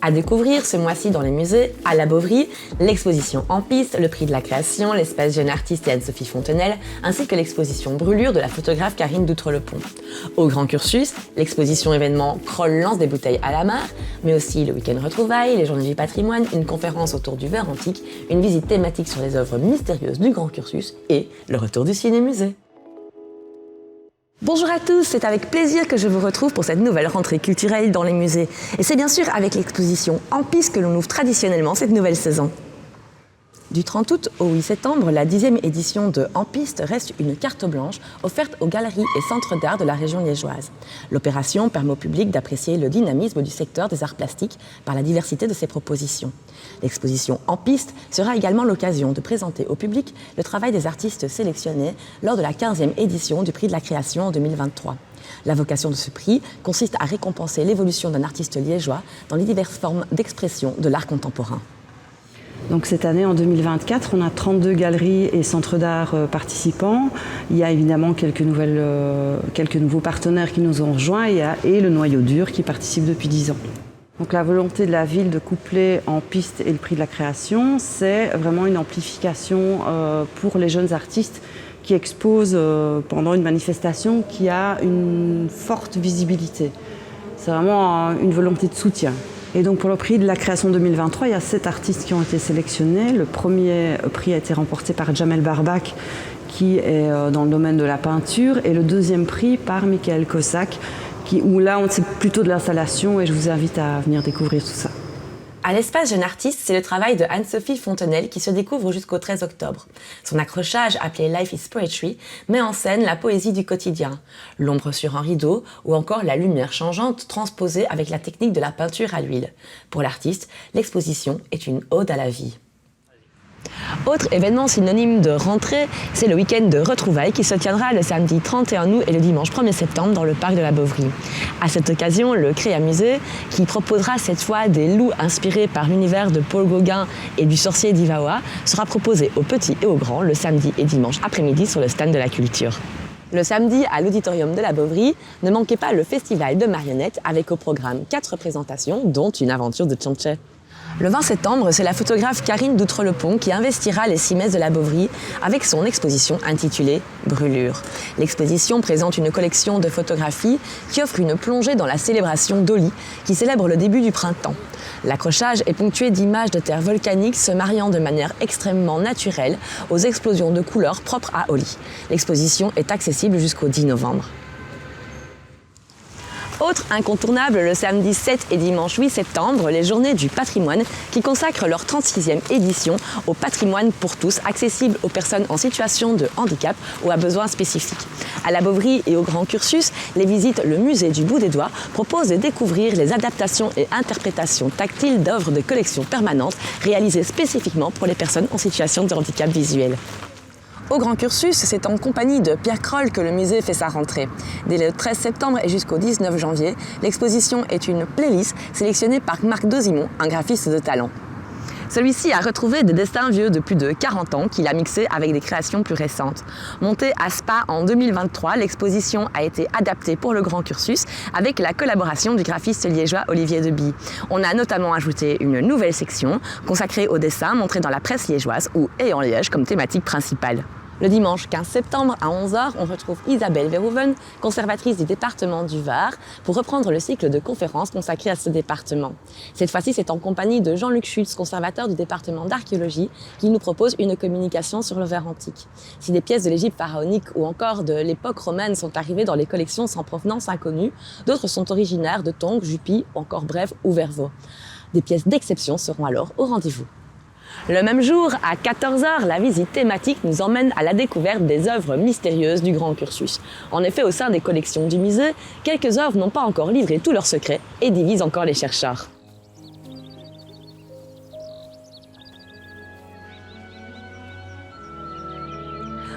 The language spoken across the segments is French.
À découvrir ce mois-ci dans les musées, à la Bovry, l'exposition En piste, le prix de la création, l'espace jeune artiste et Anne-Sophie Fontenelle, ainsi que l'exposition Brûlure de la photographe Karine Doutre-Lepont. Au Grand Cursus, l'exposition événement Kroll lance des bouteilles à la mar, mais aussi le week-end retrouvailles, les journées du patrimoine, une conférence autour du verre antique, une visite thématique sur les œuvres mystérieuses du Grand Cursus et le retour du ciné-musée. Bonjour à tous, c'est avec plaisir que je vous retrouve pour cette nouvelle rentrée culturelle dans les musées. Et c'est bien sûr avec l'exposition En piste que l'on ouvre traditionnellement cette nouvelle saison. Du 30 août au 8 septembre, la 10e édition de En piste reste une carte blanche offerte aux galeries et centres d'art de la région liégeoise. L'opération permet au public d'apprécier le dynamisme du secteur des arts plastiques par la diversité de ses propositions. L'exposition En piste sera également l'occasion de présenter au public le travail des artistes sélectionnés lors de la 15e édition du prix de la création en 2023. La vocation de ce prix consiste à récompenser l'évolution d'un artiste liégeois dans les diverses formes d'expression de l'art contemporain. Donc cette année, en 2024, on a 32 galeries et centres d'art participants. Il y a évidemment quelques nouveaux partenaires qui nous ont rejoints et le noyau dur qui participe depuis 10 ans. Donc la volonté de la ville de coupler En piste et le prix de la création, c'est vraiment une amplification pour les jeunes artistes qui exposent pendant une manifestation qui a une forte visibilité. C'est vraiment une volonté de soutien. Et donc pour le prix de la création 2023, il y a 7 artistes qui ont été sélectionnés. Le premier prix a été remporté par Jamel Barbak, qui est dans le domaine de la peinture, et le deuxième prix par Michael Cossack, où là c'est plutôt de l'installation, et je vous invite à venir découvrir tout ça. À l'espace jeune artiste, c'est le travail de Anne-Sophie Fontenelle qui se découvre jusqu'au 13 octobre. Son accrochage, appelé Life is Poetry, met en scène la poésie du quotidien, l'ombre sur un rideau ou encore la lumière changeante transposée avec la technique de la peinture à l'huile. Pour l'artiste, l'exposition est une ode à la vie. Autre événement synonyme de rentrée, c'est le week-end de retrouvailles qui se tiendra le samedi 31 août et le dimanche 1er septembre dans le parc de la Bovry. À cette occasion, le Créamusée, qui proposera cette fois des loups inspirés par l'univers de Paul Gauguin et du sorcier d'Ivaoa, sera proposé aux petits et aux grands le samedi et dimanche après-midi sur le stand de la culture. Le samedi, à l'auditorium de la Bovry, ne manquez pas le festival de marionnettes avec au programme 4 présentations, dont une aventure de Tchantché. Le 20 septembre, c'est la photographe Karine Doutre-Lepont qui investira les 6 messes de la Bovry avec son exposition intitulée Brûlure. L'exposition présente une collection de photographies qui offre une plongée dans la célébration d'Holi, qui célèbre le début du printemps. L'accrochage est ponctué d'images de terre volcanique se mariant de manière extrêmement naturelle aux explosions de couleurs propres à Holi. L'exposition est accessible jusqu'au 10 novembre. Autre incontournable, le samedi 7 et dimanche 8 septembre, les Journées du patrimoine qui consacrent leur 36e édition au patrimoine pour tous, accessible aux personnes en situation de handicap ou à besoins spécifiques. À la Bovry et au Grand Cursus, les visites Le Musée du bout des doigts proposent de découvrir les adaptations et interprétations tactiles d'œuvres de collection permanente réalisées spécifiquement pour les personnes en situation de handicap visuel. Au Grand Cursus, c'est en compagnie de Pierre Kroll que le musée fait sa rentrée. Dès le 13 septembre et jusqu'au 19 janvier, l'exposition est une playlist sélectionnée par Marc Dozimon, un graphiste de talent. Celui-ci a retrouvé des destins vieux de plus de 40 ans qu'il a mixés avec des créations plus récentes. Montée à Spa en 2023, l'exposition a été adaptée pour le Grand Cursus avec la collaboration du graphiste liégeois Olivier Deby. On a notamment ajouté une nouvelle section consacrée aux dessins montrés dans la presse liégeoise ou ayant Liège comme thématique principale. Le dimanche 15 septembre à 11h, on retrouve Isabelle Verhoeven, conservatrice du département du Var, pour reprendre le cycle de conférences consacré à ce département. Cette fois-ci, c'est en compagnie de Jean-Luc Schultz, conservateur du département d'archéologie, qui nous propose une communication sur le verre antique. Si des pièces de l'Égypte pharaonique ou encore de l'époque romaine sont arrivées dans les collections sans provenance inconnue, d'autres sont originaires de Tongue, Jupy, encore Brève ou Vervaux. Des pièces d'exception seront alors au rendez-vous. Le même jour, à 14h, la visite thématique nous emmène à la découverte des œuvres mystérieuses du Grand Cursus. En effet, au sein des collections du musée, quelques œuvres n'ont pas encore livré tous leurs secrets et divisent encore les chercheurs.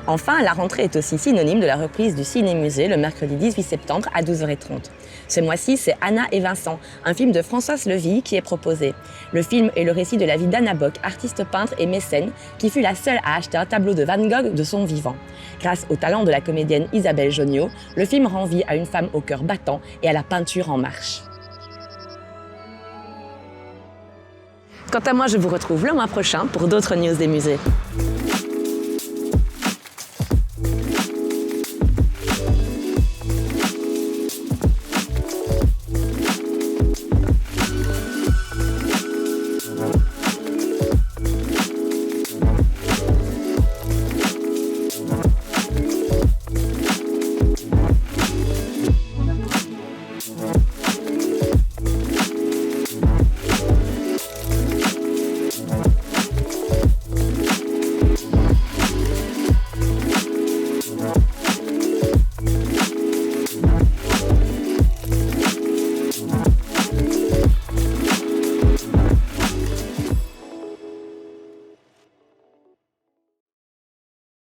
Enfin, la rentrée est aussi synonyme de la reprise du ciné-musée le mercredi 18 septembre à 12h30. Ce mois-ci, c'est Anna et Vincent, un film de Françoise Leville qui est proposé. Le film est le récit de la vie d'Anna Bock, artiste peintre et mécène, qui fut la seule à acheter un tableau de Van Gogh de son vivant. Grâce au talent de la comédienne Isabelle Jonio, le film rend vie à une femme au cœur battant et à la peinture en marche. Quant à moi, je vous retrouve le mois prochain pour d'autres news des musées.